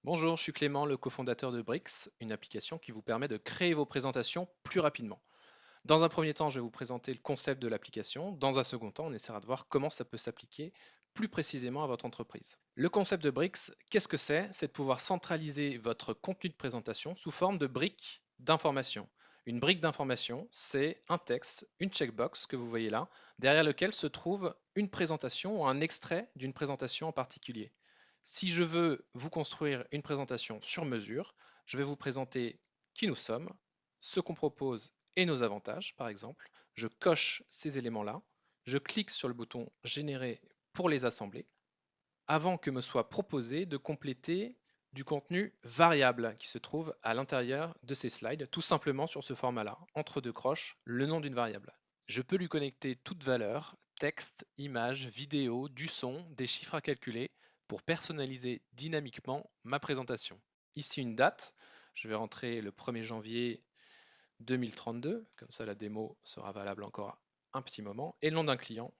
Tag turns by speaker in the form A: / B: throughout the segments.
A: Bonjour, je suis Clément, le cofondateur de Brix, une application qui vous permet de créer vos présentations plus rapidement. Dans un premier temps, je vais vous présenter le concept de l'application. Dans un second temps, on essaiera de voir comment ça peut s'appliquer plus précisément à votre entreprise. Le concept de Brix, qu'est-ce que c'est? C'est de pouvoir centraliser votre contenu de présentation sous forme de briques d'information. Une brique d'information, c'est un texte, une checkbox que vous voyez là, derrière lequel se trouve une présentation ou un extrait d'une présentation en particulier. Si je veux vous construire une présentation sur mesure, je vais vous présenter qui nous sommes, ce qu'on propose et nos avantages, par exemple. Je coche ces éléments-là, je clique sur le bouton Générer pour les assembler, avant que me soit proposé de compléter du contenu variable qui se trouve à l'intérieur de ces slides, tout simplement sur ce format-là, entre deux croches, le nom d'une variable. Je peux lui connecter toute valeur, texte, image, vidéo, du son, des chiffres à calculer, pour personnaliser dynamiquement ma présentation. Ici une date, je vais rentrer le 1er janvier 2032, comme ça la démo sera valable encore un petit moment, et le nom d'un client,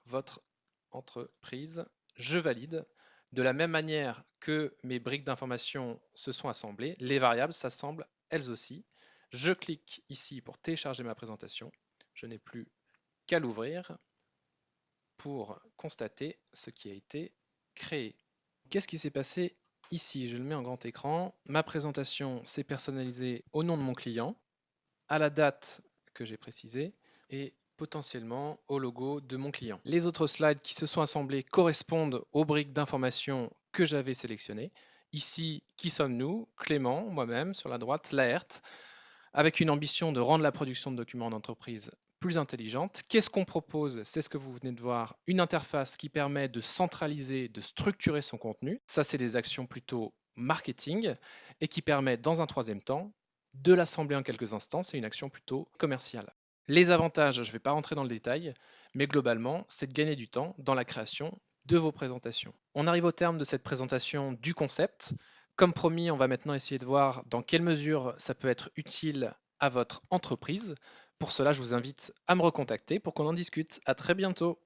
A: votre entreprise, je valide. De la même manière que mes briques d'information se sont assemblées, les variables s'assemblent elles aussi. Je clique ici pour télécharger ma présentation. Je n'ai plus qu'à l'ouvrir pour constater ce qui a été créé. Qu'est-ce qui s'est passé ici? Je le mets en grand écran. Ma présentation s'est personnalisée au nom de mon client, à la date que j'ai précisée et potentiellement au logo de mon client. Les autres slides qui se sont assemblés correspondent aux briques d'information que j'avais sélectionnées. Ici, qui sommes-nous? Clément, moi-même, sur la droite, Laert, avec une ambition de rendre la production de documents d'entreprise plus intelligente. Qu'est-ce qu'on propose? C'est ce que vous venez de voir, une interface qui permet de centraliser, de structurer son contenu. Ça, c'est des actions plutôt marketing et qui permet, dans un troisième temps, de l'assembler en quelques instants. C'est une action plutôt commerciale. Les avantages, je ne vais pas rentrer dans le détail, mais globalement, c'est de gagner du temps dans la création de vos présentations. On arrive au terme de cette présentation du concept. Comme promis, on va maintenant essayer de voir dans quelle mesure ça peut être utile à votre entreprise. Pour cela, je vous invite à me recontacter pour qu'on en discute. À très bientôt.